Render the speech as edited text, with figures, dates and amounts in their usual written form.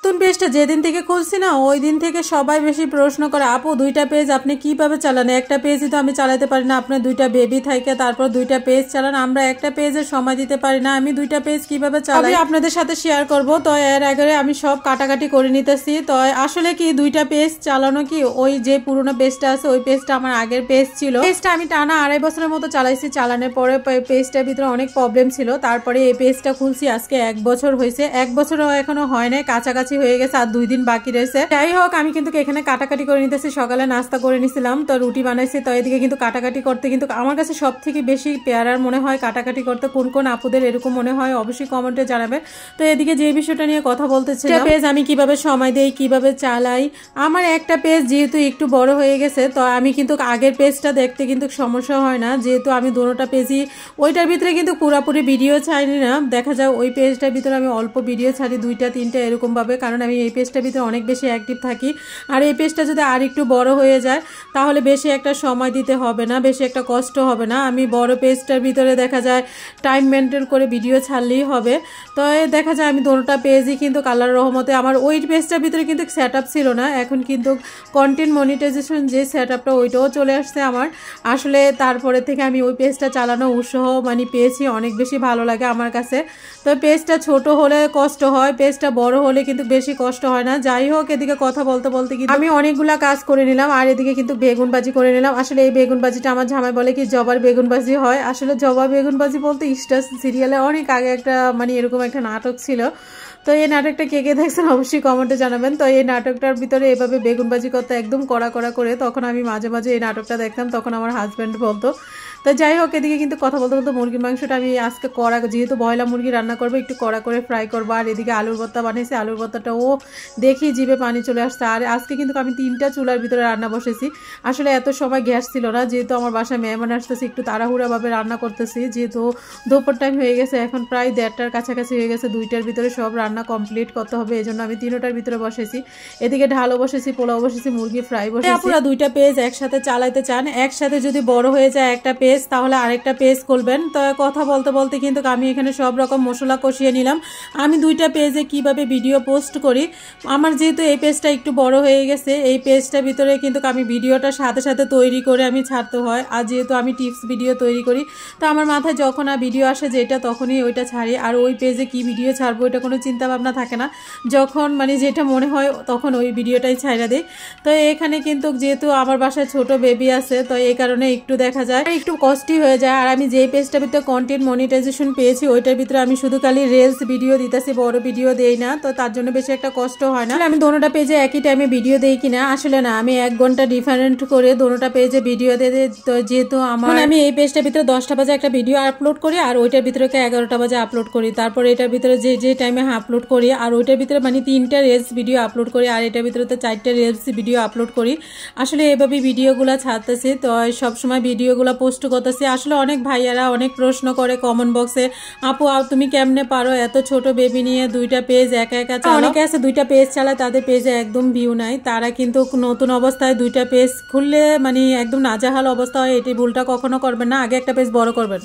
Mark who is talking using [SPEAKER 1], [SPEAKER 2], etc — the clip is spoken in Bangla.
[SPEAKER 1] নতুন পেজটা যেদিন থেকে খুলছি না ওই দিন থেকে সবাই বেশি প্রশ্ন করে, আপু দুইটা পেজ আপনি কিভাবে চালান? একটা পেজই তো আমি চালাতে পারি না, আপনার দুইটা বেবি থাকে তারপর দুইটা পেজ চালান, আমরা একটা পেজের সময় দিতে পারি না, আমি দুইটা পেজ কিভাবে চালাই আপনাদের সাথে শেয়ার করব। তো এর আগে আমি সব কাটাকাটি করে নিতেছি। তো আসলে কি দুইটা পেজ চালানো কি, ওই যে পুরোনো পেজটা আছে ওই পেজটা আমার আগের পেজ ছিল, পেজটা আমি টানা 2.5 বছরের মতো চালাইছি। চালানোর পরে পেজটার ভিতরে অনেক প্রবলেম ছিল, তারপরে এই পেজটা খুলছি আজকে 1 বছর হয়েছে। 1 বছরও এখনো হয় নাই, কাছাকাছি হয়ে গেছে, আর 2 দিন বাকি রয়েছে। যাই হোক আমি কিন্তু এখানে কাটাকাটি করে নিতেছি। সকালে নাস্তা করে নিছিলাম, তো রুটি বানাইছি। তো এদিকে কিন্তু কাটাকাটি করতে কিন্তু আমার কাছে সব থেকে বেশি পেয়ারার মনে হয় কাটাকাটি করতে। কোন কোন আপুদের এরকম মনে হয় অবশ্যই কমেন্টে জানাবে। তো এদিকে যে বিষয়টা নিয়ে কথা বলতেছিলাম, পেজ আমি কিভাবে সময় দেই, কিভাবে চালাই। আমার একটা পেজ যেহেতু একটু বড় হয়ে গেছে, তো আমি কিন্তু আগের পেজটা দেখতে কিন্তু সমস্যা হয় না, যেহেতু আমি দুটোটা পেজই ওইটার ভিতরে কিন্তু পুরোপুরি ভিডিও ছাড়ি না। দেখা যায় ওই পেজটার ভিতরে আমি অল্প ভিডিও ছাড়ি, 2টা 3টা এরকম ভাবে, কারণ আমি এই পেজটার ভিতরে অনেক বেশি অ্যাক্টিভ থাকি। আর এই পেজটা যদি আর একটু বড় হয়ে যায় তাহলে বেশি একটা সময় দিতে হবে না, বেশি একটা কষ্ট হবে না। আমি বড় পেজটার ভিতরে দেখা যায় টাইম মেনটেন করে ভিডিও ছাড়লেই হবে। তো দেখা যায় আমি দুটোটা পেজই কিন্তু আল্লাহর রহমতে, আমার ওই পেজটার ভিতরে কিন্তু সেট আপ ছিল না, এখন কিন্তু কন্টেন্ট মনিটাইজেশন যে সেট আপটা ওইটাও চলে আসছে আমার। আসলে তারপরে থেকে আমি ওই পেজটা চালানো উৎসাহ মানে পেয়েছি, অনেক বেশি ভালো লাগে আমার কাছে। তো পেজটা ছোট হলে কষ্ট হয়, পেজটা বড় হলে কিন্তু বেশি কষ্ট হয় না। যাই হোক এদিকে কথা বলতে বলতে কিন্তু আমি অনেকগুলা কাজ করে নিলাম, আর এদিকে কিন্তু বেগুন ভাজি করে নিলাম। আসলে এই বেগুন ভাজিটা আমার জামাই বলে কি জবার বেগুন ভাজি হয়, আসলে জবা বেগুন ভাজি বলতে স্টার সিরিয়ালে অনেক আগে একটা মানে এরকম একটা নাটক ছিল। তো এই নাটকটা কে কে দেখছেন অবশ্যই কমেন্টে জানাবেন। তো এই নাটকটার ভিতরে এভাবে বেগুন ভাজি করতে একদম কড়া কড়া করে, তখন আমি মাঝে মাঝে এই নাটকটা দেখতাম, তখন আমার হাজব্যান্ড বলতো। তো যাই হোক এদিকে কিন্তু কথা বলতে বলতে মুরগির মাংসটা আমি আজকে কড়া, যেহেতু বয়লা মুরগি রান্না করবো একটু কড়া করে ফ্রাই করবো। আর এদিকে আলুর ভর্তা বানিয়েছি, আলুর ভর্তাটাও দেখি জিভে পানি চলে আসছে। আর আজকে কিন্তু আমি 3টা চুলার ভিতরে রান্না বসেছি। আসলে এত সময় গ্যাস ছিল না, যেহেতু আমার বাসায় মেহমান আসতেছি, একটু তাড়াহুড়াভাবে রান্না করতেছি, যেহেতু দুপুর টাইম হয়ে গেছে, এখন প্রায় 1:30টার কাছাকাছি হয়ে গেছে। 2টার ভিতরে সব রান্না কমপ্লিট করতে হবে, এই জন্য আমি 3টার ভিতরে বসেছি। এদিকে ঢালও বসেছি, পোলাও বসেছি, মুরগি ফ্রাই বসেছি। আপনারা 2টা পেজ একসাথে চালাইতে চান, একসাথে যদি বড় হয়ে যায় একটা পেজ তাহলে আরেকটা পেজ খুলবেন। তো কথা বলতে বলতে কিন্তু আমি এখানে সব রকম মশলা কষিয়ে নিলাম। আমি 2টা পেজে কিভাবে ভিডিও পোস্ট করি, আমার যেহেতু এই পেজটা একটু বড় হয়ে গেছে, এই পেজটার ভিতরে কিন্তু আমি ভিডিওটা সাথে সাথে তৈরি করে আমি ছাড়তে হয়। আর যেহেতু আমি টিপস ভিডিও তৈরি করি, তো আমার মাথায় যখন আর ভিডিও আসে যেটা তখনই ওইটা ছাড়ি। আর ওই পেজে কি ভিডিও ছাড়বো এটা কোনো চিন্তা ভাবনা থাকে না, যখন মানে যেটা মনে হয় তখন ওই ভিডিওটাই ছাইড়া দিই। তো এখানে কিন্তু যেহেতু আমার বাসায় ছোট বেবি আছে, তো এই কারণে একটু দেখা যায় একটু কষ্টই হয়ে যায়। আর আমি যেই পেজটার ভিতরে কন্টেন্ট মনিটাইজেশন পেয়েছি ওইটার ভিতরে আমি শুধু খালি রিলস ভিডিও দিতেছি, বড় ভিডিও দেই না, তো তার জন্য বেশি একটা কষ্ট হয় না। আমি দোনোটা পেজে একই টাইমে ভিডিও দেই কিনা আসলে না, আমি 1 ঘন্টা ডিফারেন্ট করে দোনোটা পেজে ভিডিও দিয়ে দিই। তো যেহেতু আমার আমি এই পেজটার ভিতরে 10টা বাজে একটা ভিডিও আপলোড করি, আর ওইটার ভিতরে 11টা বাজে আপলোড করি, তারপর এটার ভিতরে যে টাইমে আপলোড করি, আর ওইটার ভিতরে মানে 3টা রিলস ভিডিও আপলোড করি, আর এটার ভিতরে তো 4টা রিলস ভিডিও আপলোড করি। আসলে এভাবে ভিডিওগুলো ছাড়তেছি, তো সবসময় ভিডিওগুলো পোস্ট করতেছি। আসলে অনেক ভাইয়ারা অনেক প্রশ্ন করে কমেন্ট বক্সে, আপু তুমি কেমনে পারো এত ছোট বেবি নিয়ে 2টা পেজ একা একা চালাও? অনেকে আছে 2টা পেজ চালায়, তাদের পেজে একদম ভিউ নাই, তারা কিন্তু নতুন অবস্থায় 2টা পেজ খুললে মানে একদম নাজাহাল অবস্থা হয়। এটি ভুলটা কখনো করবেন না, আগে একটা পেজ বড় করবেন।